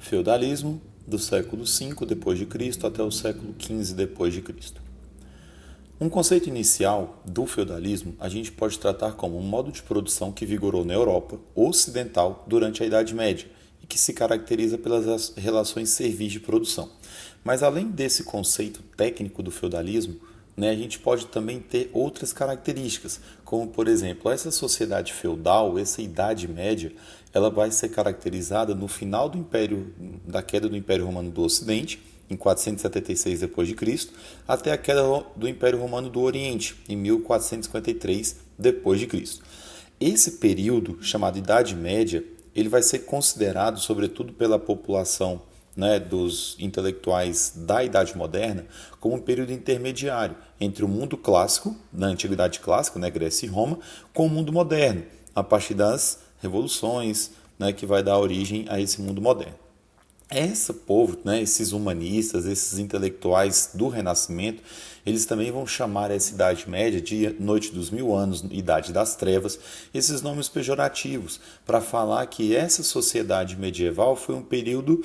Feudalismo, do século V d.C. até o século XV d.C. Um conceito inicial do feudalismo a gente pode tratar como um modo de produção que vigorou na Europa ocidental durante a Idade Média e que se caracteriza pelas relações servis de produção. Mas além desse conceito técnico do feudalismo, a gente pode também ter outras características, como por exemplo, essa sociedade feudal, essa Idade Média, ela vai ser caracterizada no final da queda do Império Romano do Ocidente, em 476 d.C., até a queda do Império Romano do Oriente, em 1453 d.C. Esse período, chamado Idade Média, ele vai ser considerado, sobretudo pela população dos intelectuais da Idade Moderna, como um período intermediário entre o mundo clássico, na Antiguidade Clássica, Grécia e Roma, com o mundo moderno, a partir das revoluções, que vai dar origem a esse mundo moderno. Esse povo, esses humanistas, esses intelectuais do Renascimento, eles também vão chamar essa Idade Média de Noite dos Mil Anos, Idade das Trevas, esses nomes pejorativos, para falar que essa sociedade medieval foi um período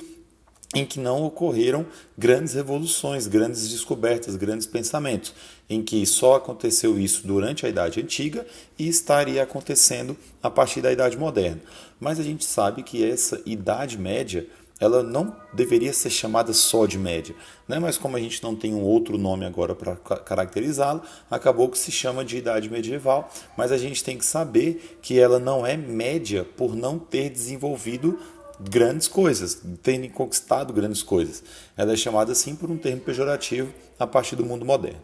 em que não ocorreram grandes revoluções, grandes descobertas, grandes pensamentos, em que só aconteceu isso durante a Idade Antiga e estaria acontecendo a partir da Idade Moderna. Mas a gente sabe que essa Idade Média, ela não deveria ser chamada só de média, mas como a gente não tem um outro nome agora para caracterizá-la, acabou que se chama de Idade Medieval, mas a gente tem que saber que ela não é média por não ter desenvolvido grandes coisas, terem conquistado grandes coisas. Ela é chamada assim por um termo pejorativo a partir do mundo moderno.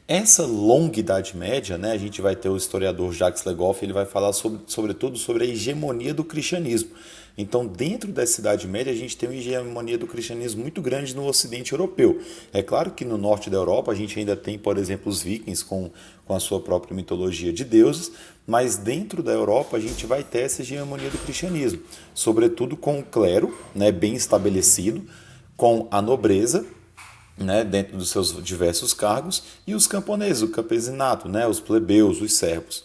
Essa longa Idade Média, a gente vai ter o historiador Jacques Le Goff, ele vai falar sobretudo sobre a hegemonia do cristianismo. Então, dentro dessa Idade Média, a gente tem uma hegemonia do cristianismo muito grande no Ocidente europeu. É claro que no norte da Europa a gente ainda tem, por exemplo, os vikings com a sua própria mitologia de deuses, mas dentro da Europa a gente vai ter essa hegemonia do cristianismo, sobretudo com o clero, bem estabelecido, com a nobreza, dentro dos seus diversos cargos, e os camponeses, o campesinato, os plebeus, os servos.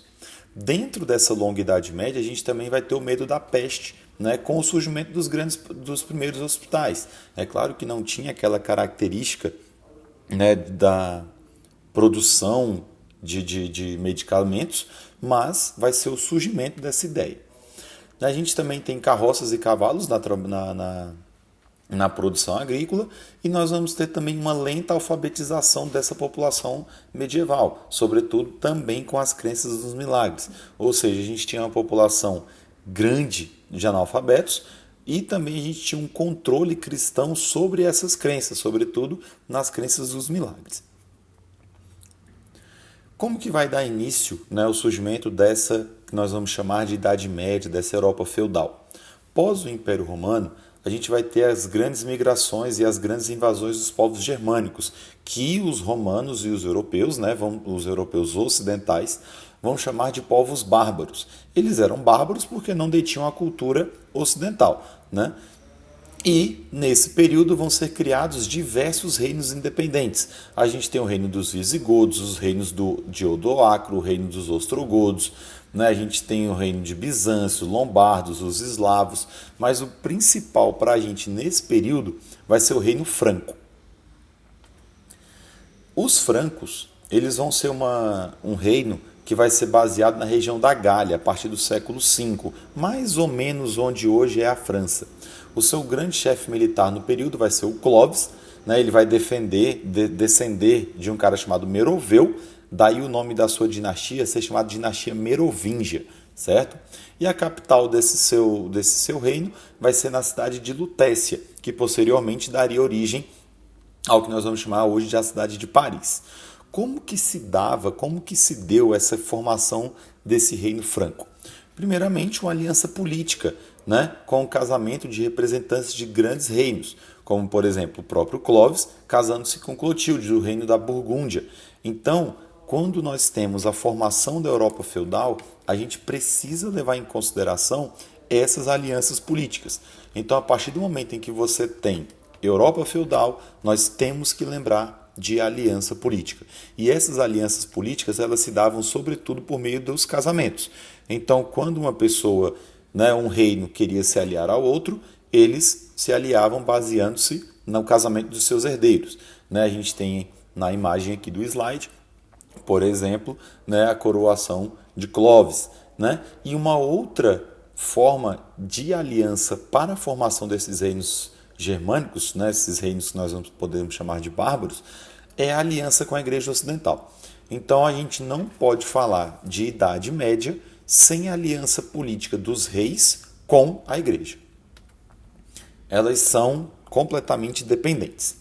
Dentro dessa longa Idade Média, a gente também vai ter o medo da peste, com o surgimento dos primeiros hospitais. É claro que não tinha aquela característica da produção de medicamentos, mas vai ser o surgimento dessa ideia. A gente também tem carroças e cavalos na produção agrícola, e nós vamos ter também uma lenta alfabetização dessa população medieval, sobretudo também com as crenças dos milagres. Ou seja, a gente tinha uma população grande de analfabetos e também a gente tinha um controle cristão sobre essas crenças, sobretudo nas crenças dos milagres. Como que vai dar início o surgimento dessa que nós vamos chamar de Idade Média, dessa Europa feudal? Pós o Império Romano, a gente vai ter as grandes migrações e as grandes invasões dos povos germânicos, que os romanos e os europeus, os europeus ocidentais, vão chamar de povos bárbaros. Eles eram bárbaros porque não detinham a cultura ocidental. E, nesse período, vão ser criados diversos reinos independentes. A gente tem o reino dos visigodos, os reinos de Odoacro, o reino dos ostrogodos, a gente tem o reino de Bizâncio, lombardos, os eslavos, mas o principal para a gente nesse período vai ser o reino franco. Os francos, eles vão ser um reino que vai ser baseado na região da Gália, a partir do século V, mais ou menos onde hoje é a França. O seu grande chefe militar no período vai ser o Clovis, ele vai descender de um cara chamado Meroveu, daí o nome da sua dinastia ser chamada dinastia Merovingia, certo? E a capital desse seu reino vai ser na cidade de Lutécia, que posteriormente daria origem ao que nós vamos chamar hoje de a cidade de Paris. Como que se deu essa formação desse reino franco? Primeiramente, uma aliança política, com o casamento de representantes de grandes reinos, como, por exemplo, o próprio Clovis casando-se com Clotilde, do reino da Burgúndia. Então, quando nós temos a formação da Europa feudal, a gente precisa levar em consideração essas alianças políticas. Então, a partir do momento em que você tem Europa feudal, nós temos que lembrar de aliança política. E essas alianças políticas, elas se davam sobretudo por meio dos casamentos. Então, quando uma pessoa, um reino queria se aliar ao outro, eles se aliavam baseando-se no casamento dos seus herdeiros. Né? A gente tem na imagem aqui do slide, por exemplo, né, a coroação de Clovis. Né? E uma outra forma de aliança para a formação desses reinos germânicos, né, esses reinos que nós podemos chamar de bárbaros, é a aliança com a Igreja Ocidental. Então a gente não pode falar de Idade Média sem a aliança política dos reis com a Igreja. Elas são completamente dependentes.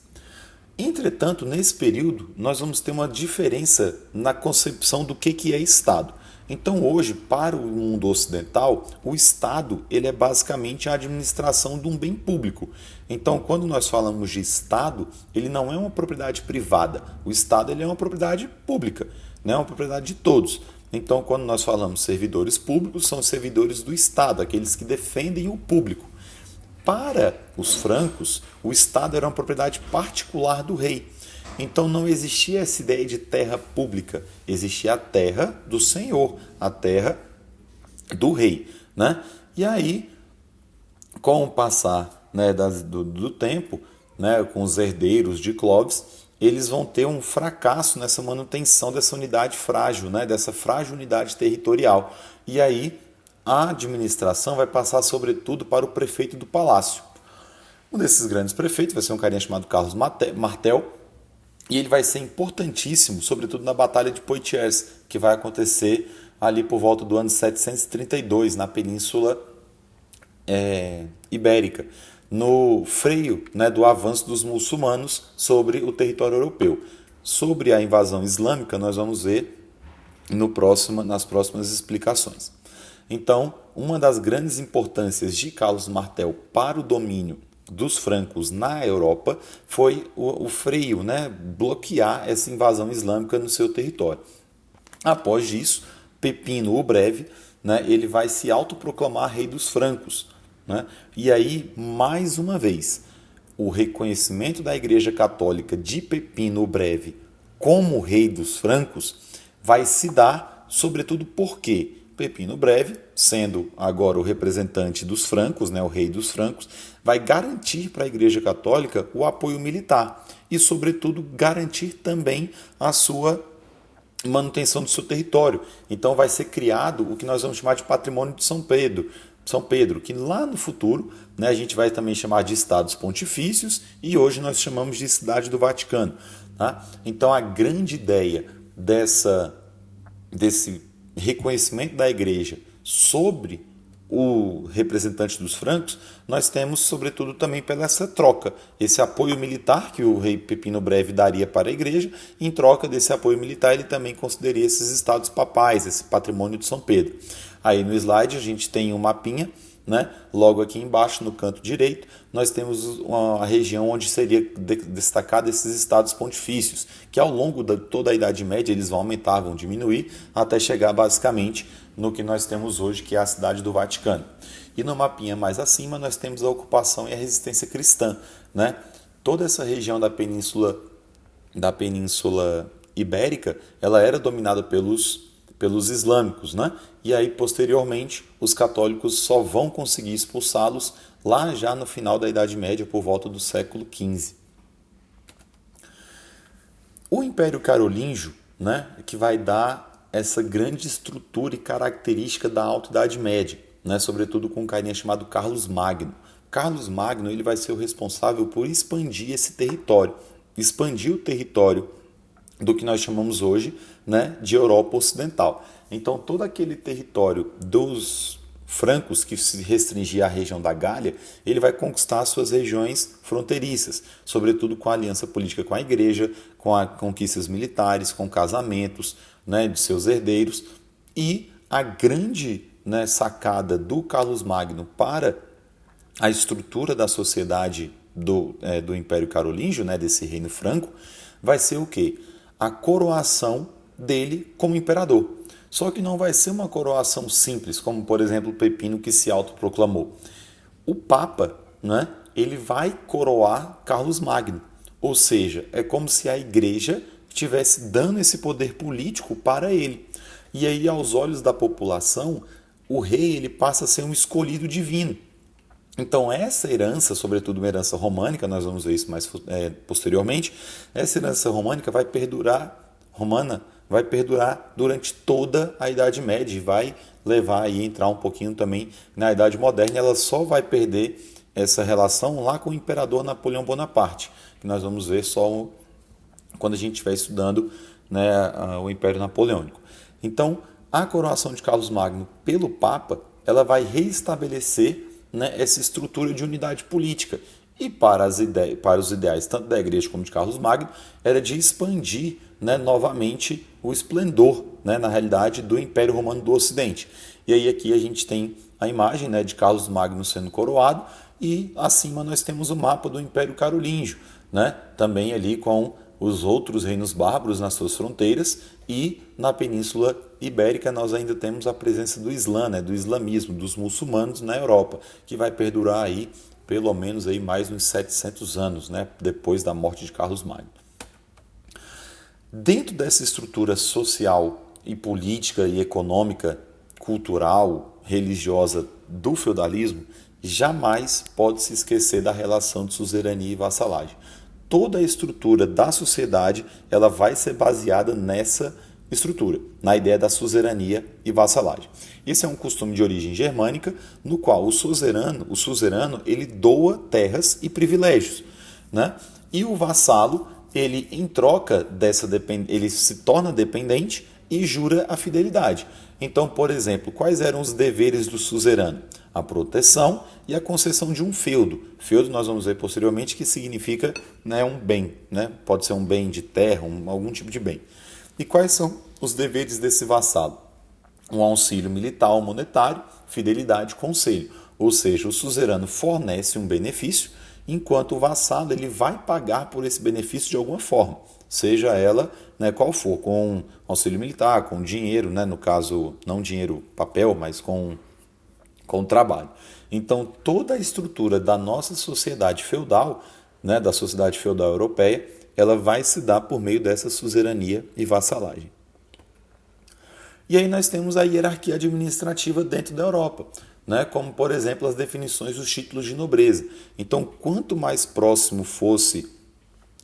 Entretanto, nesse período, nós vamos ter uma diferença na concepção do que é Estado. Então, hoje, para o mundo ocidental, o Estado ele é basicamente a administração de um bem público. Então, quando nós falamos de Estado, ele não é uma propriedade privada. O Estado ele é uma propriedade pública, né? É uma propriedade de todos. Então, quando nós falamos servidores públicos, são servidores do Estado, aqueles que defendem o público. Para os francos, o Estado era uma propriedade particular do rei. Então não existia essa ideia de terra pública, existia a terra do senhor, a terra do rei. Né? E aí, com o passar, né, do tempo, né, com os herdeiros de Clovis, eles vão ter um fracasso nessa manutenção dessa unidade frágil, né, dessa frágil unidade territorial. E aí a administração vai passar sobretudo para o prefeito do palácio. Um desses grandes prefeitos vai ser um carinha chamado Carlos Martel, e ele vai ser importantíssimo, sobretudo na Batalha de Poitiers, que vai acontecer ali por volta do ano 732, na Península Ibérica, no freio, né, do avanço dos muçulmanos sobre o território europeu. Sobre a invasão islâmica, nós vamos ver nas próximas explicações. Então, uma das grandes importâncias de Carlos Martel para o domínio dos francos na Europa foi o freio, né, bloquear essa invasão islâmica no seu território. Após isso, Pepino o Breve, né, ele vai se autoproclamar rei dos francos. Né? E aí, mais uma vez, o reconhecimento da Igreja Católica de Pepino o Breve como rei dos francos vai se dar, sobretudo porque Pepino Breve, sendo agora o representante dos francos, né, o rei dos francos, vai garantir para a Igreja Católica o apoio militar e, sobretudo, garantir também a sua manutenção do seu território. Então vai ser criado o que nós vamos chamar de patrimônio de São Pedro, que lá no futuro, né, a gente vai também chamar de estados pontifícios e hoje nós chamamos de cidade do Vaticano. Tá? Então a grande ideia desse reconhecimento da Igreja sobre o representante dos francos, nós temos sobretudo também pela essa troca, esse apoio militar que o rei Pepino Breve daria para a Igreja, e em troca desse apoio militar ele também concederia esses estados papais, esse patrimônio de São Pedro. Aí no slide a gente tem um mapinha, né? Logo aqui embaixo no canto direito nós temos uma região onde seria destacado esses estados pontifícios, que ao longo de toda a Idade Média eles vão aumentar, vão diminuir, até chegar basicamente no que nós temos hoje, que é a cidade do Vaticano. E no mapinha mais acima nós temos a ocupação e a resistência cristã. Né? Toda essa região da Península Ibérica ela era dominada pelos islâmicos, né? E aí posteriormente os católicos só vão conseguir expulsá-los lá já no final da Idade Média, por volta do século XV. O Império Carolíngio, né, que vai dar essa grande estrutura e característica da Alta Idade Média, né, sobretudo com um carinha chamado Carlos Magno. Carlos Magno ele vai ser o responsável por expandir esse território, expandir o território do que nós chamamos hoje, né, de Europa Ocidental. Então, todo aquele território dos francos que se restringia à região da Gália, ele vai conquistar suas regiões fronteiriças, sobretudo com a aliança política com a Igreja, com as conquistas militares, com casamentos, né, de seus herdeiros. E a grande, né, sacada do Carlos Magno para a estrutura da sociedade do Império Carolíngio, né, desse reino franco, vai ser o quê? A coroação dele como imperador. Só que não vai ser uma coroação simples, como por exemplo Pepino que se autoproclamou. O Papa, né, ele vai coroar Carlos Magno. Ou seja, é como se a Igreja estivesse dando esse poder político para ele. E aí, aos olhos da população, o rei ele passa a ser um escolhido divino. Então, essa herança, sobretudo uma herança românica, nós vamos ver isso mais posteriormente, essa herança românica romana, vai perdurar durante toda a Idade Média e vai levar aí entrar um pouquinho também na Idade Moderna. Ela só vai perder essa relação lá com o imperador Napoleão Bonaparte, que nós vamos ver só quando a gente estiver estudando, né, o Império Napoleônico. Então, a coroação de Carlos Magno pelo Papa, ela vai reestabelecer, né, essa estrutura de unidade política. E para os ideais tanto da Igreja como de Carlos Magno, era de expandir, né, novamente o esplendor, né, na realidade, do Império Romano do Ocidente. E aí aqui a gente tem a imagem, né, de Carlos Magno sendo coroado, e acima nós temos o mapa do Império Carolíngio, né, também ali com os outros reinos bárbaros nas suas fronteiras, e na Península Ibérica nós ainda temos a presença do Islã, né, do islamismo, dos muçulmanos na Europa, que vai perdurar aí pelo menos aí mais uns 700 anos, né, depois da morte de Carlos Magno. Dentro dessa estrutura social e política e econômica, cultural, religiosa do feudalismo, jamais pode se esquecer da relação de suzerania e vassalagem. Toda a estrutura da sociedade ela vai ser baseada nessa estrutura, na ideia da suzerania e vassalagem. Esse é um costume de origem germânica, no qual o suzerano ele doa terras e privilégios, né? E o vassalo, ele em troca ele se torna dependente e jura a fidelidade. Então, por exemplo, quais eram os deveres do suzerano? A proteção e a concessão de um feudo. Feudo nós vamos ver posteriormente que significa, né, um bem, né? Pode ser um bem de terra, algum tipo de bem. E quais são os deveres desse vassalo? Um auxílio militar ou monetário, fidelidade e conselho. Ou seja, o suzerano fornece um benefício, enquanto o vassalo ele vai pagar por esse benefício de alguma forma, seja ela, né, qual for, com auxílio militar, com dinheiro, né, no caso, não dinheiro papel, mas com trabalho. Então, toda a estrutura da nossa sociedade feudal, né, da sociedade feudal europeia, ela vai se dar por meio dessa suzerania e vassalagem. E aí nós temos a hierarquia administrativa dentro da Europa, né, como, por exemplo, as definições dos títulos de nobreza. Então, quanto mais próximo fosse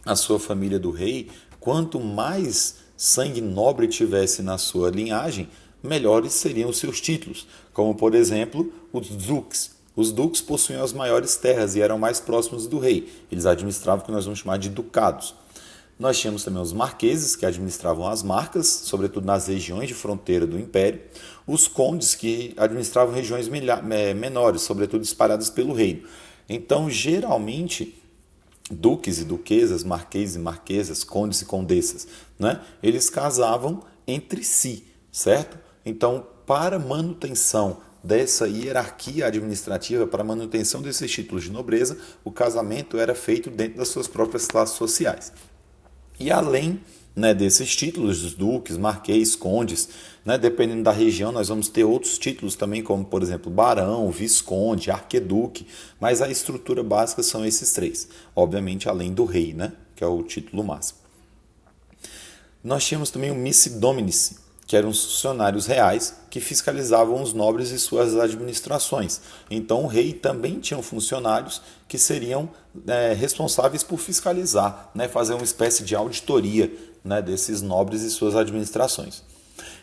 a sua família do rei, quanto mais sangue nobre tivesse na sua linhagem, melhores seriam os seus títulos, como, por exemplo, os duques. Os duques possuíam as maiores terras e eram mais próximos do rei. Eles administravam o que nós vamos chamar de ducados. Nós tínhamos também os marqueses, que administravam as marcas, sobretudo nas regiões de fronteira do império. Os condes, que administravam regiões menores, sobretudo espalhadas pelo reino. Então, geralmente, duques e duquesas, marqueses e marquesas, condes e condessas, né, eles casavam entre si, certo? Então, para manutenção dessa hierarquia administrativa, para manutenção desses títulos de nobreza, o casamento era feito dentro das suas próprias classes sociais. E além, né, desses títulos, dos duques, marquês, condes, né, dependendo da região, nós vamos ter outros títulos também, como, por exemplo, barão, visconde, arqueduque, mas a estrutura básica são esses três. Obviamente, além do rei, né, que é o título máximo. Nós tínhamos também o missi dominici, que eram os funcionários reais que fiscalizavam os nobres e suas administrações. Então, o rei também tinha funcionários que seriam responsáveis por fiscalizar, né, fazer uma espécie de auditoria, né, desses nobres e suas administrações.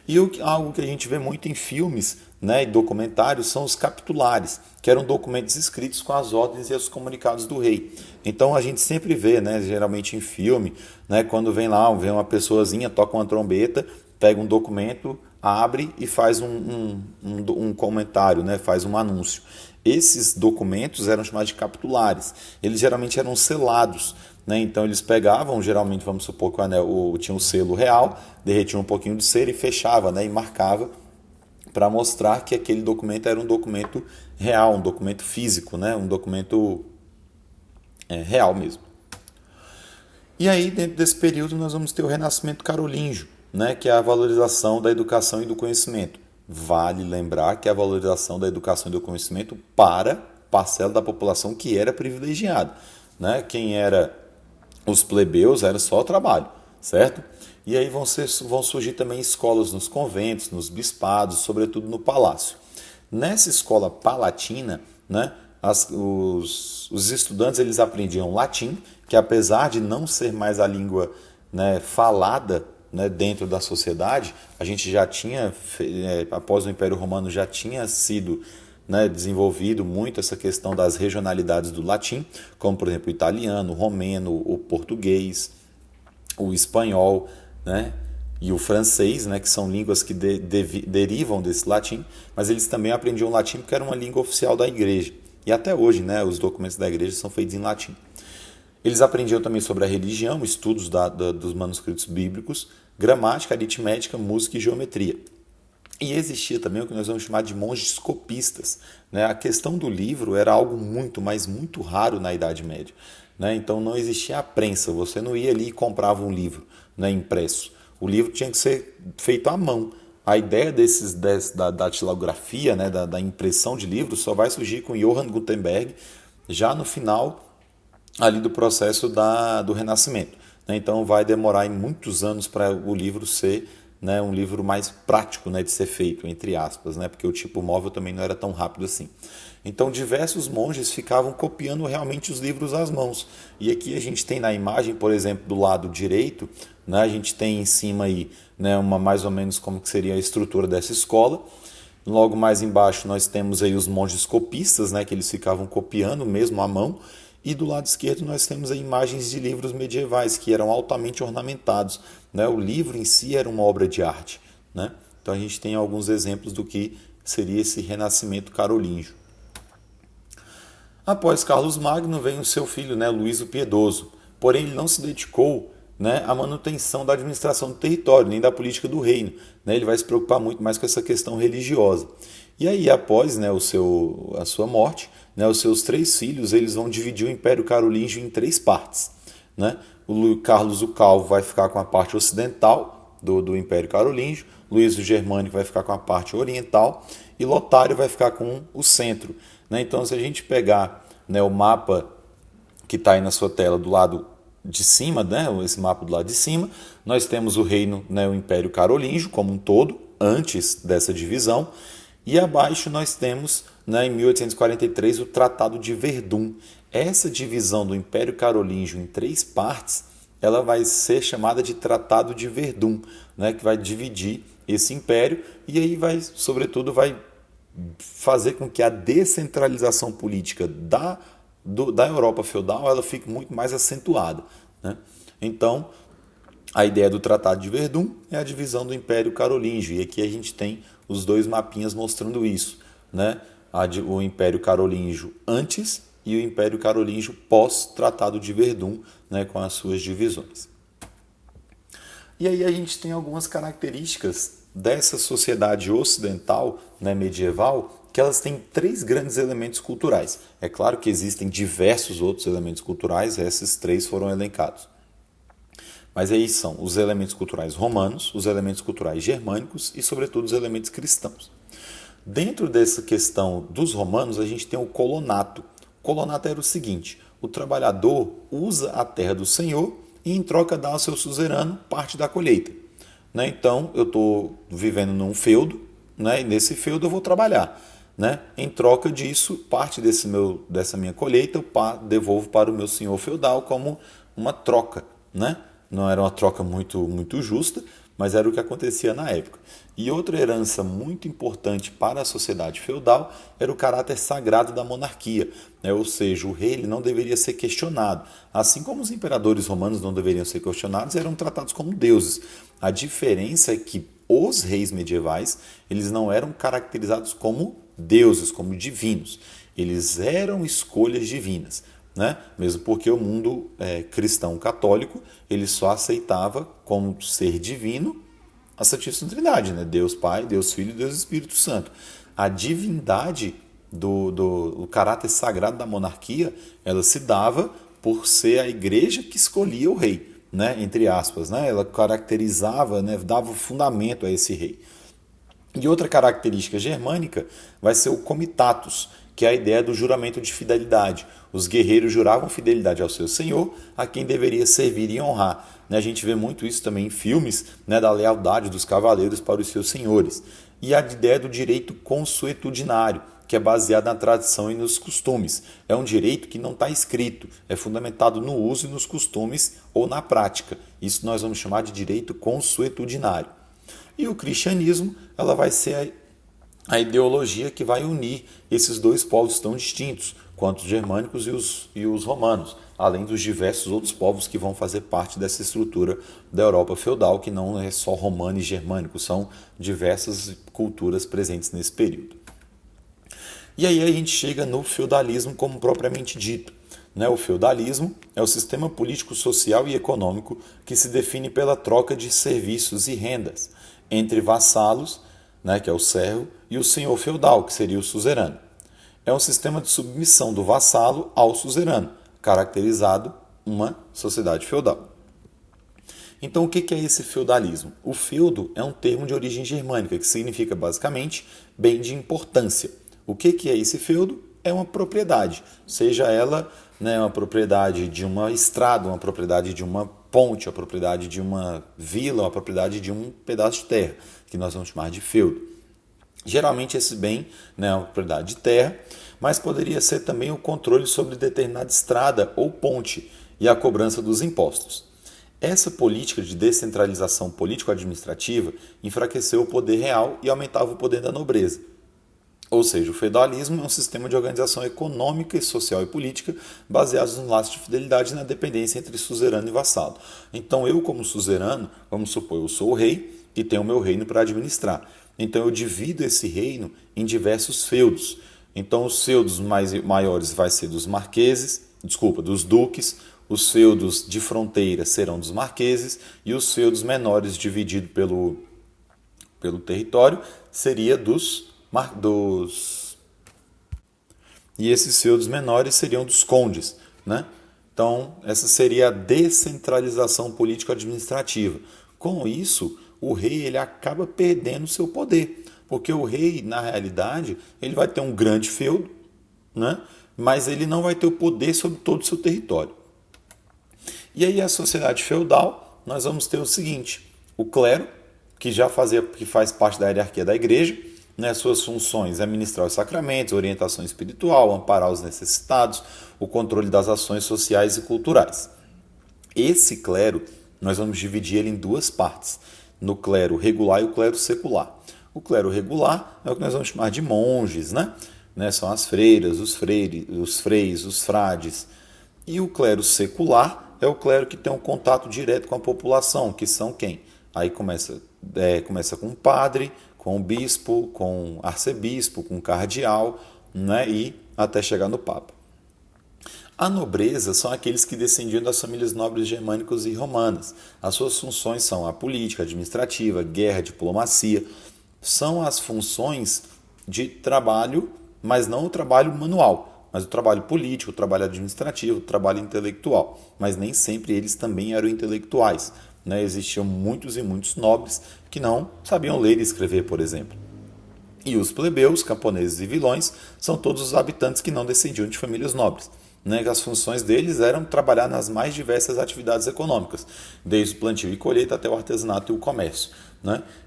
E algo que a gente vê muito em filmes, né, e documentários são os capitulares, que eram documentos escritos com as ordens e os comunicados do rei. Então a gente sempre vê, né, geralmente em filme, né, quando vem uma pessoazinha, toca uma trombeta, pega um documento, abre e faz um comentário, né, faz um anúncio. Esses documentos eram chamados de capitulares. Eles geralmente eram selados, né? Então eles pegavam, geralmente, vamos supor que o anel tinha um selo real, derretiam um pouquinho de cera e fechava, né, e marcava para mostrar que aquele documento era um documento real, um documento físico, né, um documento real mesmo. E aí, dentro desse período, nós vamos ter o Renascimento Carolíngio, né, que é a valorização da educação e do conhecimento. Vale lembrar que a valorização da educação e do conhecimento para parcela da população que era privilegiada, né? Quem era os plebeus era só o trabalho, certo? E aí vão surgir também escolas nos conventos, nos bispados, sobretudo no palácio. Nessa escola palatina, né, Os estudantes eles aprendiam latim, que apesar de não ser mais a língua, né, falada, né, dentro da sociedade, a gente já tinha, após o Império Romano, já tinha sido, né, desenvolvido muito essa questão das regionalidades do latim, como por exemplo o italiano, o romeno, o português, o espanhol, né, e o francês, né, que são línguas que derivam desse latim, mas eles também aprendiam latim porque era uma língua oficial da igreja. E até hoje, né, os documentos da igreja são feitos em latim. Eles aprendiam também sobre a religião, estudos dos manuscritos bíblicos, gramática, aritmética, música e geometria. E existia também o que nós vamos chamar de monges copistas, né? A questão do livro era algo muito, mas muito raro na Idade Média, né? Então não existia a prensa, você não ia ali e comprava um livro, né, impresso. O livro tinha que ser feito à mão. A ideia da datilografia, né, da impressão de livros, só vai surgir com Johann Gutenberg já no final ali do processo do Renascimento, né? Então vai demorar muitos anos para o livro ser, né, um livro mais prático, né, de ser feito, entre aspas, né, porque o tipo móvel também não era tão rápido assim. Então diversos monges ficavam copiando realmente os livros às mãos. E aqui a gente tem na imagem, por exemplo, do lado direito, né, a gente tem em cima aí, né, mais ou menos como que seria a estrutura dessa escola. Logo mais embaixo nós temos aí os monges copistas, né, que eles ficavam copiando mesmo à mão. E do lado esquerdo nós temos aí imagens de livros medievais que eram altamente ornamentados, né? O livro em si era uma obra de arte, né? Então a gente tem alguns exemplos do que seria esse renascimento carolíngio. Após Carlos Magno vem o seu filho, né, Luís o Piedoso. Porém ele não se dedicou, né, à manutenção da administração do território, nem da política do reino, né? Ele vai se preocupar muito mais com essa questão religiosa. E aí, após, né, a sua morte, né, os seus 3 filhos eles vão dividir o Império Carolíngio em 3 partes, né? O Carlos o Calvo vai ficar com a parte ocidental do Império Carolíngio, Luís o Germânico vai ficar com a parte oriental e Lotário vai ficar com o centro, né? Então, se a gente pegar, né, o mapa que está aí na sua tela do lado de cima, né, esse mapa do lado de cima, nós temos o reino, né, o Império Carolíngio como um todo, antes dessa divisão. E abaixo nós temos, né, em 1843, o Tratado de Verdun. Essa divisão do Império Carolíngio em 3 partes, ela vai ser chamada de Tratado de Verdun, né, que vai dividir esse império e aí vai, sobretudo, vai fazer com que a descentralização política da Europa feudal ela fique muito mais acentuada, né? Então, a ideia do Tratado de Verdun é a divisão do Império Carolíngio, e aqui a gente tem os 2 mapinhas mostrando isso, né? O Império Carolíngio antes e o Império Carolíngio pós-Tratado de Verdun, né, com as suas divisões. E aí a gente tem algumas características dessa sociedade ocidental, né, medieval, que elas têm 3 grandes elementos culturais. É claro que existem diversos outros elementos culturais, esses 3 foram elencados. Mas aí são os elementos culturais romanos, os elementos culturais germânicos e, sobretudo, os elementos cristãos. Dentro dessa questão dos romanos, a gente tem o colonato. O colonato era o seguinte: o trabalhador usa a terra do senhor e, em troca, dá ao seu suzerano parte da colheita, né? Então, eu estou vivendo num feudo, né? E nesse feudo eu vou trabalhar, né? Em troca disso, parte dessa minha colheita eu devolvo para o meu senhor feudal como uma troca, né? Não era uma troca muito justa, mas era o que acontecia na época. E outra herança muito importante para a sociedade feudal era o caráter sagrado da monarquia, né? Ou seja, o rei ele não deveria ser questionado. Assim como os imperadores romanos não deveriam ser questionados, eram tratados como deuses. A diferença é que os reis medievais eles não eram caracterizados como deuses, como divinos. Eles eram escolhas divinas, né? Mesmo porque o mundo cristão católico ele só aceitava como ser divino a Santíssima Trindade, né? Deus Pai, Deus Filho e Deus Espírito Santo. A divindade do caráter sagrado da monarquia ela se dava por ser a igreja que escolhia o rei, né? Entre aspas, né? Ela caracterizava, né? Dava fundamento a esse rei. E outra característica germânica vai ser o comitatus, que é a ideia do juramento de fidelidade. Os guerreiros juravam fidelidade ao seu senhor, a quem deveria servir e honrar. A gente vê muito isso também em filmes, né, da lealdade dos cavaleiros para os seus senhores. E a ideia do direito consuetudinário, que é baseado na tradição e nos costumes. É um direito que não está escrito, é fundamentado no uso e nos costumes ou na prática. Isso nós vamos chamar de direito consuetudinário. E o cristianismo, ela vai ser a ideologia que vai unir esses dois povos tão distintos, quanto os germânicos e os romanos, além dos diversos outros povos que vão fazer parte dessa estrutura da Europa feudal, que não é só romano e germânico, são diversas culturas presentes nesse período. E aí a gente chega no feudalismo como propriamente dito. O feudalismo é o sistema político, social e econômico que se define pela troca de serviços e rendas entre vassalos, que é o servo, e o senhor feudal, que seria o suzerano. É um sistema de submissão do vassalo ao suzerano, caracterizado uma sociedade feudal. Então, o que é esse feudalismo? O feudo é um termo de origem germânica, que significa basicamente bem de importância. O que é esse feudo? É uma propriedade, seja ela uma propriedade de uma estrada, uma propriedade de uma ponte, a propriedade de uma vila, a propriedade de um pedaço de terra, que nós vamos chamar de feudo. Geralmente esse bem é uma propriedade de terra, mas poderia ser também o controle sobre determinada estrada ou ponte e a cobrança dos impostos. Essa política de descentralização político-administrativa enfraqueceu o poder real e aumentava o poder da nobreza. Ou seja, o feudalismo é um sistema de organização econômica, social e política baseados nos laços de fidelidade e na dependência entre suzerano e vassalo. Então eu, como suzerano, vamos supor, eu sou o rei e tenho o meu reino para administrar. Então eu divido esse reino em diversos feudos. Então os feudos maiores vai ser dos dos duques, os feudos de fronteira serão dos marqueses e os feudos menores divididos pelo território seria e esses feudos menores seriam dos condes, Então, essa seria a descentralização político-administrativa. Com isso, o rei ele acaba perdendo seu poder, porque o rei, na realidade, ele vai ter um grande feudo, mas ele não vai ter o poder sobre todo o seu território. E aí a sociedade feudal, nós vamos ter o seguinte, o clero, que faz parte da hierarquia da igreja, suas funções é administrar os sacramentos, orientação espiritual, amparar os necessitados, o controle das ações sociais e culturais. Esse clero, nós vamos dividir ele em duas partes, no clero regular e o clero secular. O clero regular é o que nós vamos chamar de monges, São as freiras, os freis, os frades. E o clero secular é o clero que tem um contato direto com a população, que são quem? Aí começa com o padre, com o bispo, com o arcebispo, com o cardeal, e até chegar no papa. A nobreza são aqueles que descendiam das famílias nobres germânicas e romanas. As suas funções são a política, administrativa, guerra, diplomacia. São as funções de trabalho, mas não o trabalho manual, mas o trabalho político, o trabalho administrativo, o trabalho intelectual. Mas nem sempre eles também eram intelectuais. Existiam muitos e muitos nobres que não sabiam ler e escrever, por exemplo. E os plebeus, camponeses e vilões são todos os habitantes que não descendiam de famílias nobres. As funções deles eram trabalhar nas mais diversas atividades econômicas, desde o plantio e colheita até o artesanato e o comércio.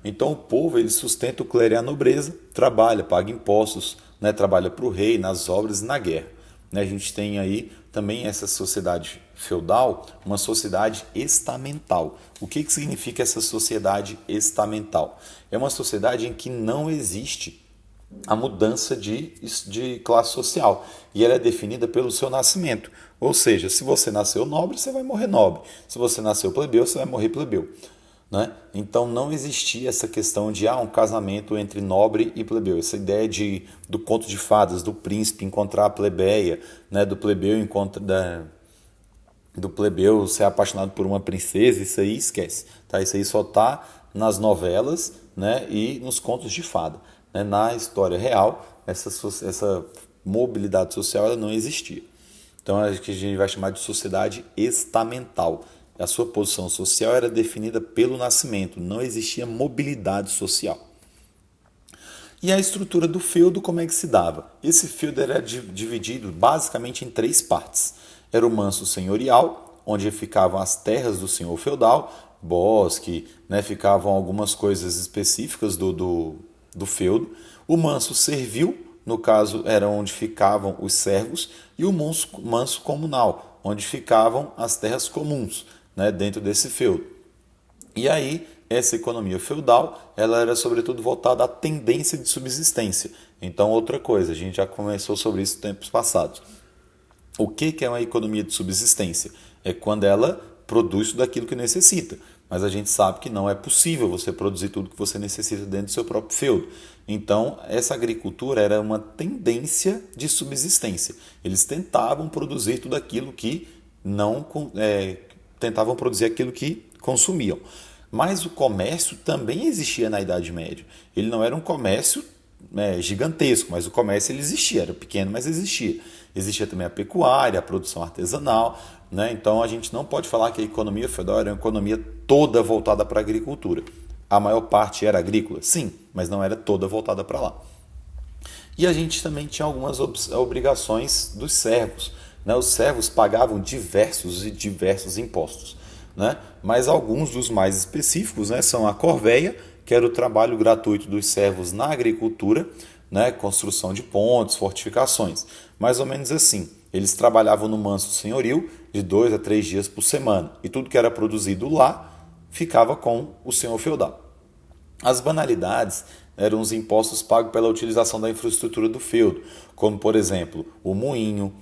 Então o povo ele sustenta o clero e a nobreza, trabalha, paga impostos, trabalha para o rei nas obras e na guerra. A gente tem aí também essa sociedade feudal, uma sociedade estamental. O que significa essa sociedade estamental? É uma sociedade em que não existe a mudança de classe social e ela é definida pelo seu nascimento. Ou seja, se você nasceu nobre, você vai morrer nobre. Se você nasceu plebeu, você vai morrer plebeu. Então não existia essa questão de um casamento entre nobre e plebeu. Essa ideia do conto de fadas, do príncipe encontrar a plebeia, do plebeu ser apaixonado por uma princesa, isso aí esquece. Isso aí só está nas novelas e nos contos de fada. Na história real, essa mobilidade social ela não existia. Então é o que a gente vai chamar de sociedade estamental. A sua posição social era definida pelo nascimento, não existia mobilidade social. E a estrutura do feudo, como é que se dava? Esse feudo era dividido basicamente em três partes. Era o manso senhorial, onde ficavam as terras do senhor feudal, bosque, ficavam algumas coisas específicas do feudo. O manso servil, no caso, era onde ficavam os servos, e o manso comunal, onde ficavam as terras comuns, né, dentro desse feudo. E aí, essa economia feudal, ela era sobretudo voltada à tendência de subsistência. Então, outra coisa, a gente já conversou sobre isso em tempos passados. O que é uma economia de subsistência? É quando ela produz tudo aquilo que necessita. Mas a gente sabe que não é possível você produzir tudo que você necessita dentro do seu próprio feudo. Então, essa agricultura era uma tendência de subsistência. Eles tentavam produzir tudo aquilo que não tentavam produzir aquilo que consumiam. Mas o comércio também existia na Idade Média. Ele não era um comércio gigantesco, mas o comércio ele existia, era pequeno, mas existia. Existia também a pecuária, a produção artesanal, né? Então a gente não pode falar que a economia feudal era uma economia toda voltada para a agricultura. A maior parte era agrícola? Sim, mas não era toda voltada para lá. E a gente também tinha algumas obrigações dos servos, né? Os servos pagavam diversos impostos, né? Mas alguns dos mais específicos, né, são a corvéia, que era o trabalho gratuito dos servos na agricultura, né, construção de pontes, fortificações. Mais ou menos assim. Eles trabalhavam no manso senhorio de 2 a 3 dias por semana. E tudo que era produzido lá ficava com o senhor feudal. As banalidades eram os impostos pagos pela utilização da infraestrutura do feudo, como, por exemplo, o moinho,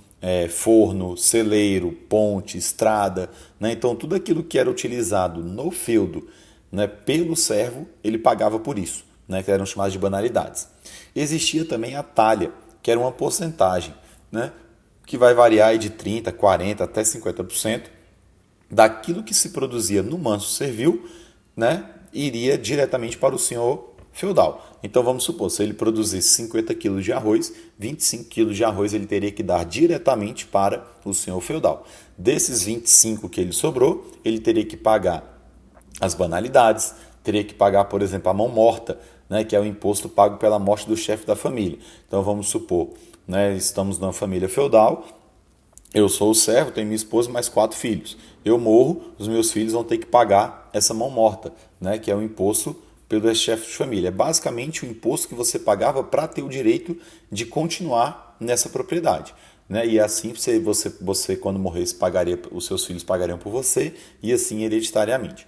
forno, celeiro, ponte, estrada, né? Então, tudo aquilo que era utilizado no feudo, né, pelo servo, ele pagava por isso, né, que eram chamadas de banalidades. Existia também a talha, que era uma porcentagem, né, que vai variar de 30%, 40% até 50% daquilo que se produzia no manso servil, né, iria diretamente para o senhor feudal. Então vamos supor, se ele produzisse 50 quilos de arroz, 25 quilos de arroz ele teria que dar diretamente para o senhor feudal. Desses 25 que ele sobrou, ele teria que pagar as banalidades, teria que pagar, por exemplo, a mão morta, né, que é o imposto pago pela morte do chefe da família. Então vamos supor, né, estamos numa família feudal, eu sou o servo, tenho minha esposa e mais 4 filhos. Eu morro, os meus filhos vão ter que pagar essa mão morta, né, que é o imposto pelo chefe de família. É basicamente o imposto que você pagava para ter o direito de continuar nessa propriedade, né? E assim você quando morresse, os seus filhos pagariam por você, e assim hereditariamente.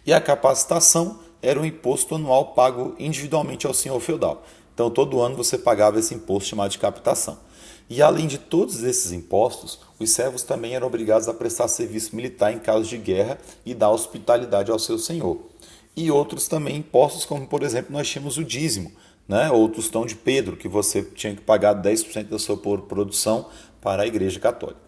E a capacitação era um imposto anual pago individualmente ao senhor feudal. Então todo ano você pagava esse imposto chamado de captação. E além de todos esses impostos, os servos também eram obrigados a prestar serviço militar em caso de guerra e dar hospitalidade ao seu senhor. E outros também impostos, como por exemplo nós tínhamos o dízimo, né? Ou o tostão de Pedro, que você tinha que pagar 10% da sua produção para a Igreja Católica.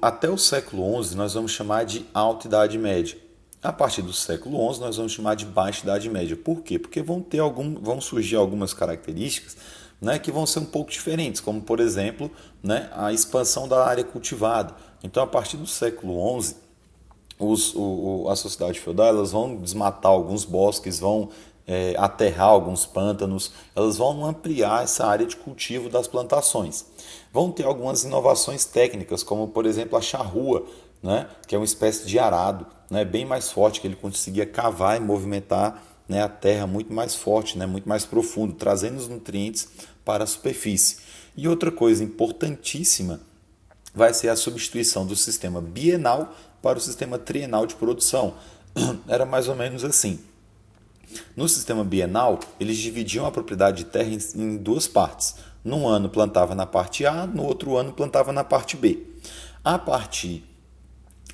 Até o século XI nós vamos chamar de Alta Idade Média. A partir do século XI nós vamos chamar de Baixa Idade Média. Por quê? Porque vão surgir algumas características, né, que vão ser um pouco diferentes, como por exemplo, né, a expansão da área cultivada. Então a partir do século XI a sociedade feudal elas vão desmatar alguns bosques, vão aterrar alguns pântanos, elas vão ampliar essa área de cultivo das plantações. Vão ter algumas inovações técnicas, como por exemplo a charrua, né, que é uma espécie de arado, né, bem mais forte, que ele conseguia cavar e movimentar, né, a terra muito mais forte, né, muito mais profundo, trazendo os nutrientes para a superfície. E outra coisa importantíssima vai ser a substituição do sistema bienal para o sistema trienal de produção. Era mais ou menos assim. No sistema bienal, eles dividiam a propriedade de terra em 2 partes. Num ano plantava na parte A, no outro ano plantava na parte B. A partir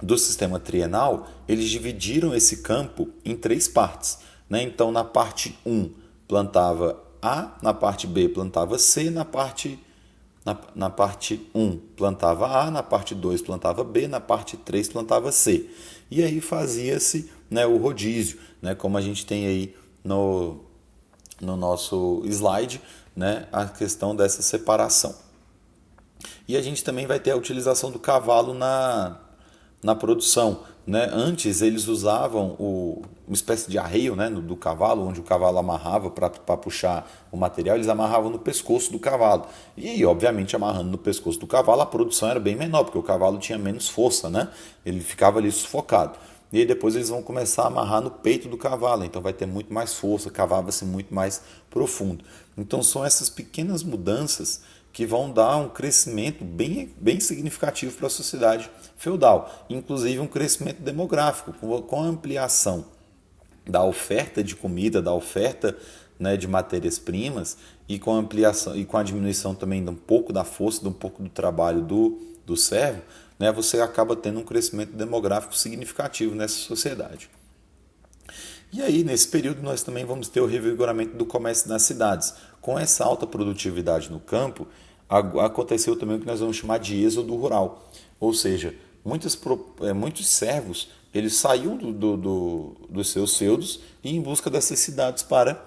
do sistema trienal, eles dividiram esse campo em 3 partes, né? Então, na parte 1 plantava A, na parte B plantava C, na parte 1 plantava A, na parte 2 plantava B, na parte 3 plantava C. E aí fazia-se, né, o rodízio, né, como a gente tem aí no nosso slide, né, a questão dessa separação. E a gente também vai ter a utilização do cavalo na produção, né? Antes eles usavam uma espécie de arreio, né, do cavalo, onde o cavalo amarrava para puxar o material, eles amarravam no pescoço do cavalo. E, obviamente, amarrando no pescoço do cavalo, a produção era bem menor, porque o cavalo tinha menos força, né? Ele ficava ali sufocado. e aí depois eles vão começar a amarrar no peito do cavalo, então vai ter muito mais força, cavava-se muito mais profundo. Então são essas pequenas mudanças que vão dar um crescimento bem significativo para a sociedade feudal, inclusive um crescimento demográfico, com a ampliação da oferta de comida, da oferta, né, de matérias-primas, e com a ampliação e com a diminuição também de um pouco da força, de um pouco do trabalho do servo, né, você acaba tendo um crescimento demográfico significativo nessa sociedade. E aí, nesse período, nós também vamos ter o revigoramento do comércio nas cidades. Com essa alta produtividade no campo, aconteceu também o que nós vamos chamar de êxodo rural. Ou seja, muitos servos eles saíam dos seus feudos e em busca dessas cidades para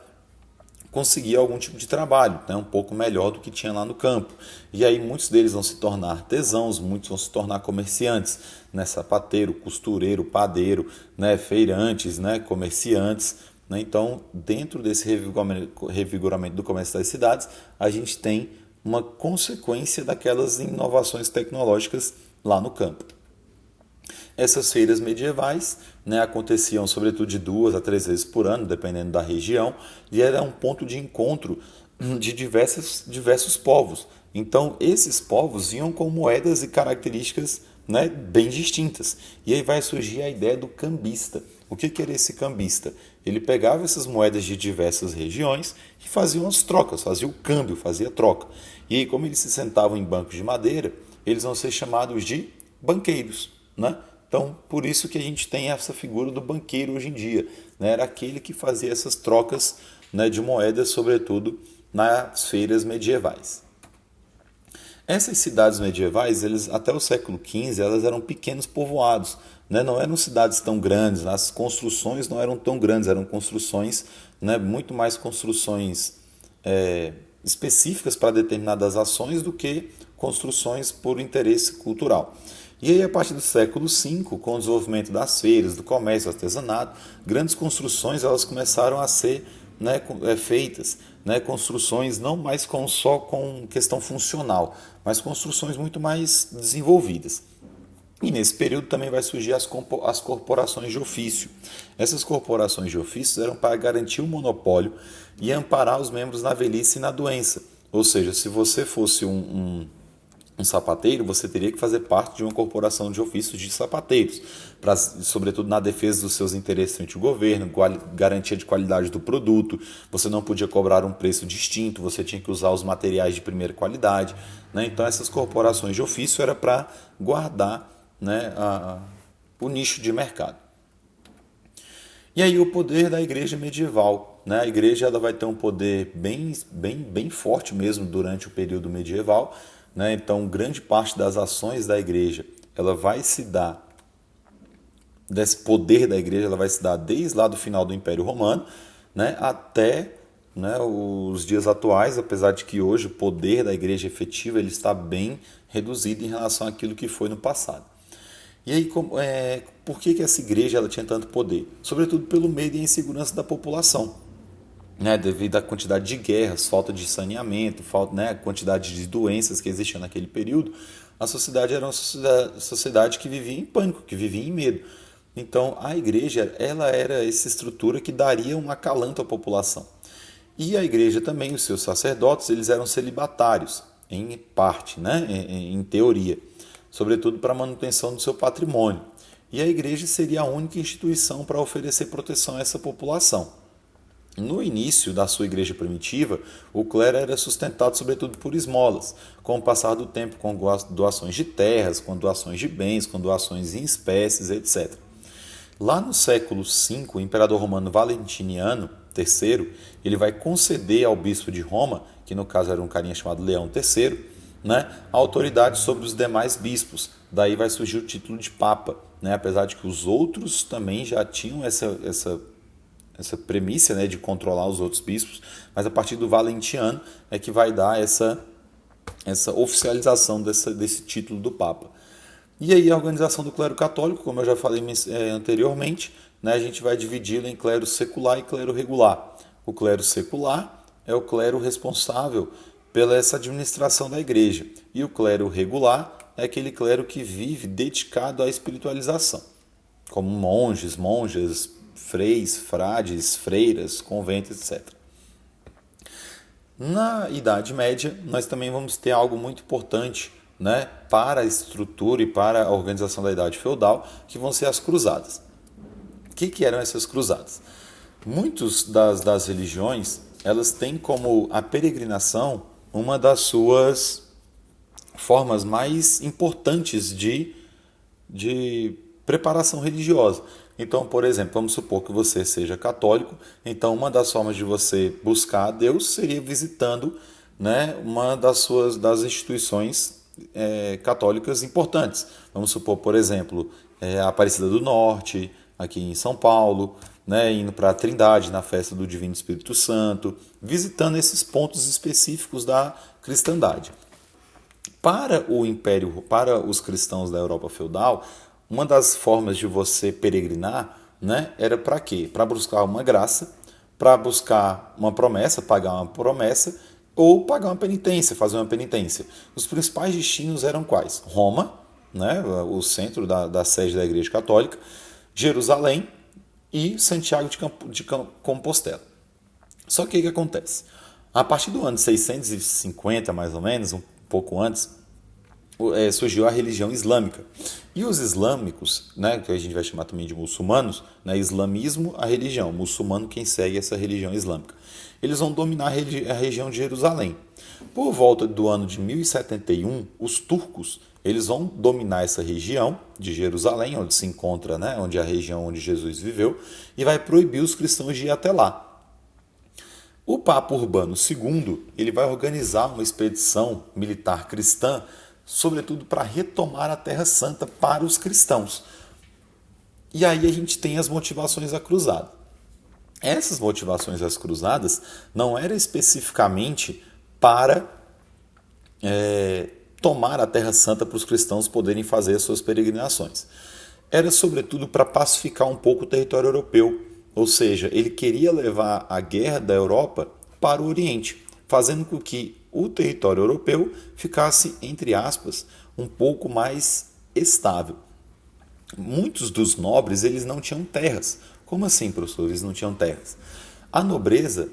conseguir algum tipo de trabalho, né, um pouco melhor do que tinha lá no campo. E aí muitos deles vão se tornar artesãos, muitos vão se tornar comerciantes, né, sapateiro, costureiro, padeiro, né, feirantes, né, comerciantes. Né. Então, dentro desse revigoramento do comércio das cidades, a gente tem uma consequência daquelas inovações tecnológicas lá no campo. Essas feiras medievais, né, aconteciam sobretudo de 2 a 3 vezes por ano, dependendo da região, e era um ponto de encontro de diversos povos. Então, esses povos vinham com moedas e características, né, bem distintas. E aí vai surgir a ideia do cambista. O que era esse cambista? Ele pegava essas moedas de diversas regiões e fazia as trocas, fazia o câmbio, fazia a troca. E aí, como eles se sentavam em bancos de madeira, eles vão ser chamados de banqueiros, né? Então, por isso que a gente tem essa figura do banqueiro hoje em dia, né? Era aquele que fazia essas trocas, né, de moedas, sobretudo nas feiras medievais. Essas cidades medievais, até o século XV, elas eram pequenos povoados, né? Não eram cidades tão grandes, as construções não eram tão grandes, eram construções, né, muito mais construções específicas para determinadas ações do que construções por interesse cultural. E aí, a partir do século V, com o desenvolvimento das feiras, do comércio, do artesanato, grandes construções elas começaram a ser, né, feitas, né, construções não mais só com questão funcional, mas construções muito mais desenvolvidas. E nesse período também vai surgir as corporações de ofício. Essas corporações de ofício eram para garantir o monopólio e amparar os membros na velhice e na doença. Ou seja, se você fosse um sapateiro, você teria que fazer parte de uma corporação de ofícios de sapateiros, sobretudo na defesa dos seus interesses frente ao governo, garantia de qualidade do produto, você não podia cobrar um preço distinto, você tinha que usar os materiais de primeira qualidade. Né? Então essas corporações de ofício era para guardar, né, o nicho de mercado. E aí o poder da igreja medieval. Né? A igreja ela vai ter um poder bem forte mesmo durante o período medieval. Né? Então, grande parte das ações da igreja, ela vai se dar, desse poder da igreja, ela vai se dar desde lá do final do Império Romano, né, até, né, os dias atuais, apesar de que hoje o poder da igreja efetiva ele está bem reduzido em relação àquilo que foi no passado. E aí, por que essa igreja ela tinha tanto poder? Sobretudo pelo medo e a insegurança da população. Né, devido à quantidade de guerras, falta de saneamento, né, quantidade de doenças que existiam naquele período, a sociedade era uma sociedade que vivia em pânico, que vivia em medo. Então, a igreja ela era essa estrutura que daria um acalanto à população. E a igreja também, os seus sacerdotes, eles eram celibatários, em parte, né, em teoria, sobretudo para a manutenção do seu patrimônio. E a igreja seria a única instituição para oferecer proteção a essa população. No início da sua igreja primitiva, o clero era sustentado sobretudo por esmolas, com o passar do tempo com doações de terras, com doações de bens, com doações em espécies, etc. Lá no século V, o imperador romano Valentiniano III, ele vai conceder ao bispo de Roma, que no caso era um carinha chamado Leão III, né, a autoridade sobre os demais bispos. Daí vai surgir o título de Papa, né, apesar de que os outros também já tinham essa premissa, né, de controlar os outros bispos, mas a partir do Valentiniano é que vai dar essa oficialização desse título do Papa. E aí a organização do clero católico, como eu já falei anteriormente, né, a gente vai dividi-la em clero secular e clero regular. O clero secular é o clero responsável pela essa administração da igreja, e o clero regular é aquele clero que vive dedicado à espiritualização. como monges, monjas, freis, frades, freiras, conventos, etc. Na Idade Média, nós também vamos ter algo muito importante, né, para a estrutura e para a organização da Idade Feudal, que vão ser as cruzadas. O que eram essas cruzadas? Muitas das religiões, elas têm como a peregrinação uma das suas formas mais importantes de preparação religiosa. Então, por exemplo, vamos supor que você seja católico, então uma das formas de você buscar a Deus seria visitando, né, uma das instituições católicas importantes. Vamos supor, por exemplo, a Aparecida do Norte, aqui em São Paulo, né, indo para a Trindade, na festa do Divino Espírito Santo, visitando esses pontos específicos da cristandade. Para o Império, para os cristãos da Europa feudal, uma das formas de você peregrinar, né, era para quê? Para buscar uma graça, para buscar uma promessa, pagar uma promessa, ou pagar uma penitência, fazer uma penitência. Os principais destinos eram quais? Roma, né, o centro da sede da Igreja Católica, Jerusalém e Santiago de Compostela. Só que o que acontece? A partir do ano 650, mais ou menos, um pouco antes, surgiu a religião islâmica. E os islâmicos, né, que a gente vai chamar também de muçulmanos, né, islamismo, a religião, muçulmano quem segue essa religião islâmica. Eles vão dominar a região de Jerusalém. Por volta do ano de 1071, os turcos eles vão dominar essa região de Jerusalém, onde se encontra, né, onde é a região onde Jesus viveu, e vai proibir os cristãos de ir até lá. O Papa Urbano II ele vai organizar uma expedição militar cristã, sobretudo para retomar a Terra Santa para os cristãos. E aí a gente tem as motivações da cruzada. Essas motivações das cruzadas não era especificamente para tomar a Terra Santa para os cristãos poderem fazer as suas peregrinações. Era sobretudo para pacificar um pouco o território europeu, ou seja, ele queria levar a guerra da Europa para o Oriente, fazendo com que o território europeu ficasse, entre aspas, um pouco mais estável. Muitos dos nobres eles não tinham terras. Como assim, professor? Eles não tinham terras? A nobreza,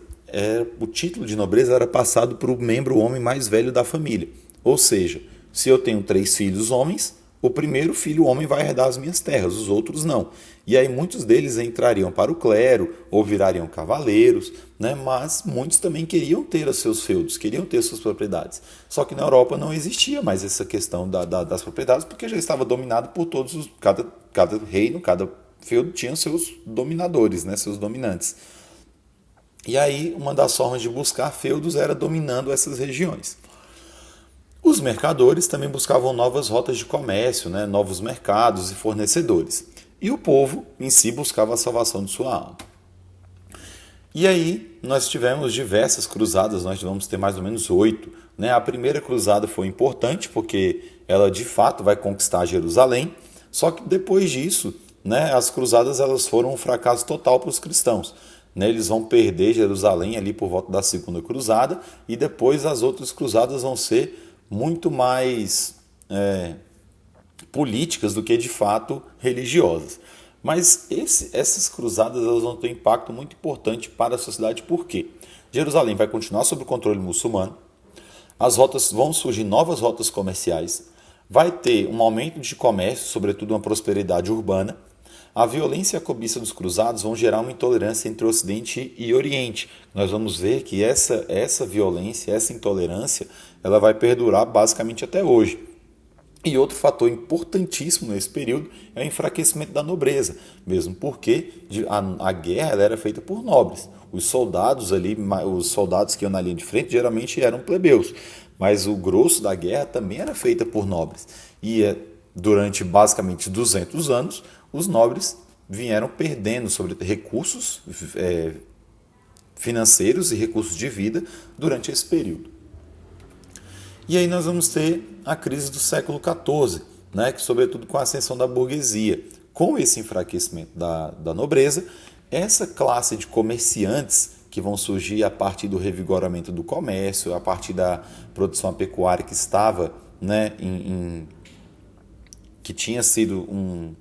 o título de nobreza era passado para o membro homem mais velho da família. Ou seja, se eu tenho 3 filhos homens, o primeiro filho homem vai herdar as minhas terras, os outros não. E aí muitos deles entrariam para o clero ou virariam cavaleiros, né? Mas muitos também queriam ter os seus feudos, queriam ter suas propriedades. Só que na Europa não existia mais essa questão das propriedades, porque já estava dominado por todos, cada reino, cada feudo tinha seus dominadores, né? Seus dominantes. E aí uma das formas de buscar feudos era dominando essas regiões. Os mercadores também buscavam novas rotas de comércio, né, novos mercados e fornecedores. E o povo em si buscava a salvação de sua alma. E aí nós tivemos diversas cruzadas, nós vamos ter mais ou menos 8. Né? A primeira cruzada foi importante porque ela de fato vai conquistar Jerusalém, só que depois disso, né, as cruzadas elas foram um fracasso total para os cristãos. Né? Eles vão perder Jerusalém ali por volta da segunda cruzada e depois as outras cruzadas vão ser muito mais políticas do que de fato religiosas. Mas essas cruzadas elas vão ter um impacto muito importante para a sociedade, porque Jerusalém vai continuar sob o controle muçulmano, as rotas vão surgir novas rotas comerciais, vai ter um aumento de comércio, sobretudo uma prosperidade urbana. A violência e a cobiça dos cruzados vão gerar uma intolerância entre o Ocidente e Oriente. Nós vamos ver que essa violência, essa intolerância, ela vai perdurar basicamente até hoje. E outro fator importantíssimo nesse período é o enfraquecimento da nobreza, mesmo porque a guerra ela era feita por nobres. Os soldados que iam na linha de frente geralmente eram plebeus, mas o grosso da guerra também era feita por nobres. E durante basicamente 200 anos, os nobres vieram perdendo sobre recursos financeiros e recursos de vida durante esse período. E aí nós vamos ter a crise do século XIV, né, que sobretudo com a ascensão da burguesia. Com esse enfraquecimento da nobreza, essa classe de comerciantes que vão surgir a partir do revigoramento do comércio, a partir da produção pecuária que estava, né, que tinha sido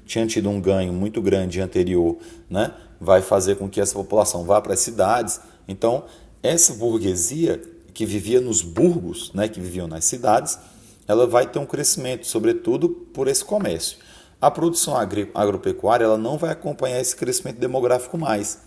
tinha tido um ganho muito grande anterior, né, vai fazer com que essa população vá para as cidades. Então, essa burguesia que vivia nos burgos, né, que viviam nas cidades, ela vai ter um crescimento, sobretudo por esse comércio. A produção agropecuária ela não vai acompanhar esse crescimento demográfico mais,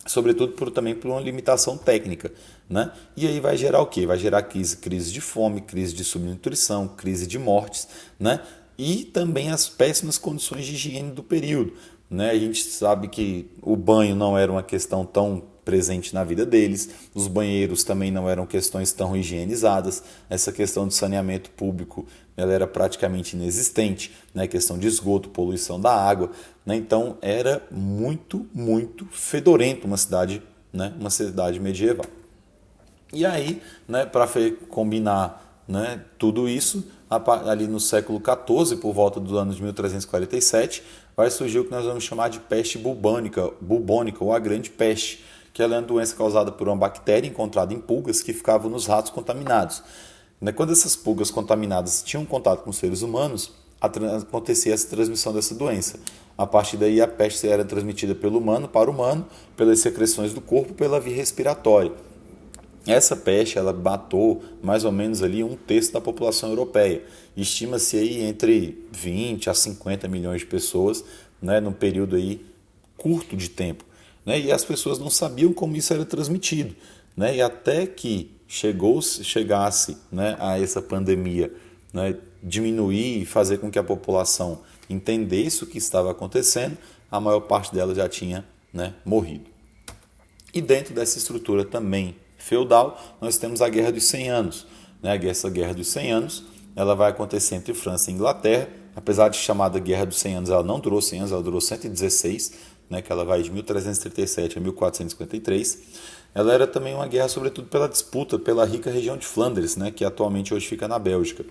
sobretudo também por uma limitação técnica, né? E aí vai gerar o quê? Vai gerar crise de fome, crise de subnutrição, crise de mortes, né? E também as péssimas condições de higiene do período, né? A gente sabe que o banho não era uma questão tão presente na vida deles, os banheiros também não eram questões tão higienizadas, essa questão de saneamento público ela era praticamente inexistente, né? Questão de esgoto, poluição da água, né? Então era muito, muito fedorento uma cidade, né? Uma cidade medieval. E aí, né, para combinar, né, tudo isso, ali no século XIV, por volta do ano de 1347, vai surgir o que nós vamos chamar de peste bubônica ou a grande peste, que ela é uma doença causada por uma bactéria encontrada em pulgas que ficavam nos ratos contaminados. Quando essas pulgas contaminadas tinham contato com os seres humanos, acontecia essa transmissão dessa doença. A partir daí, a peste era transmitida pelo humano para o humano, pelas secreções do corpo, pela via respiratória. Essa peste ela matou mais ou menos ali 1/3 da população europeia. Estima-se aí entre 20 a 50 milhões de pessoas, né, num período aí curto de tempo. Né? E as pessoas não sabiam como isso era transmitido. Né? E até que chegasse, né, a essa pandemia, né, diminuir e fazer com que a população entendesse o que estava acontecendo, a maior parte dela já tinha, né, morrido. E dentro dessa estrutura também feudal, nós temos a Guerra dos 100 Anos. Né? Essa Guerra dos 100 Anos ela vai acontecer entre França e Inglaterra. Apesar de chamada Guerra dos 100 Anos, ela não durou 100 anos, ela durou 116, né? Que ela vai de 1337 a 1453. Ela era também uma guerra, sobretudo, pela disputa pela rica região de Flandres, né? Que atualmente hoje fica na Bélgica.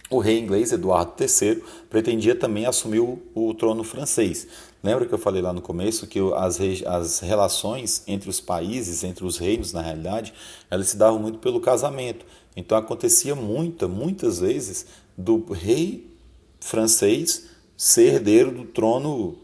O rei inglês, Eduardo III, pretendia também assumir o trono francês. Lembra que eu falei lá no começo que as relações entre os países, entre os reinos, na realidade, elas se davam muito pelo casamento. Então acontecia muitas vezes do rei francês ser herdeiro do trono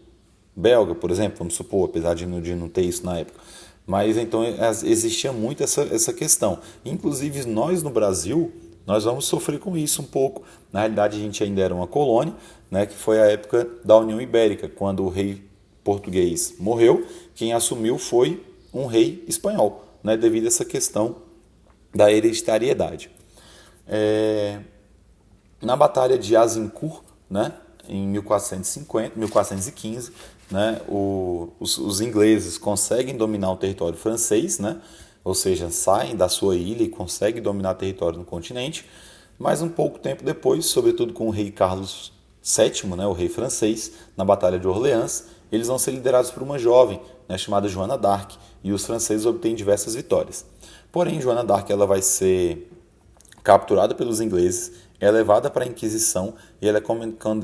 belga, por exemplo, vamos supor, apesar de não ter isso na época. Mas então existia muito essa questão. Inclusive nós no Brasil, nós vamos sofrer com isso um pouco. Na realidade, a gente ainda era uma colônia, né, que foi a época da União Ibérica, quando o rei português morreu, quem assumiu foi um rei espanhol, né, devido a essa questão da hereditariedade. Na Batalha de Azincourt, né, em 1415, né, os ingleses conseguem dominar o território francês, né, ou seja, saem da sua ilha e conseguem dominar território no continente, mas um pouco tempo depois, sobretudo com o rei Carlos VII, né, o rei francês, na Batalha de Orleans, eles vão ser liderados por uma jovem, né, chamada Joana d'Arc, e os franceses obtêm diversas vitórias. Porém, Joana d'Arc ela vai ser capturada pelos ingleses, é levada para a Inquisição e ela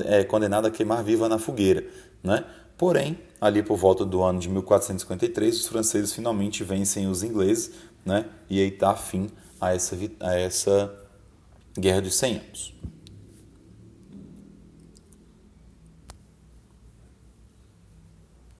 é condenada a queimar viva na fogueira, né? Porém, ali por volta do ano de 1453, os franceses finalmente vencem os ingleses, né? E aí dá fim a essa Guerra dos 100 Anos.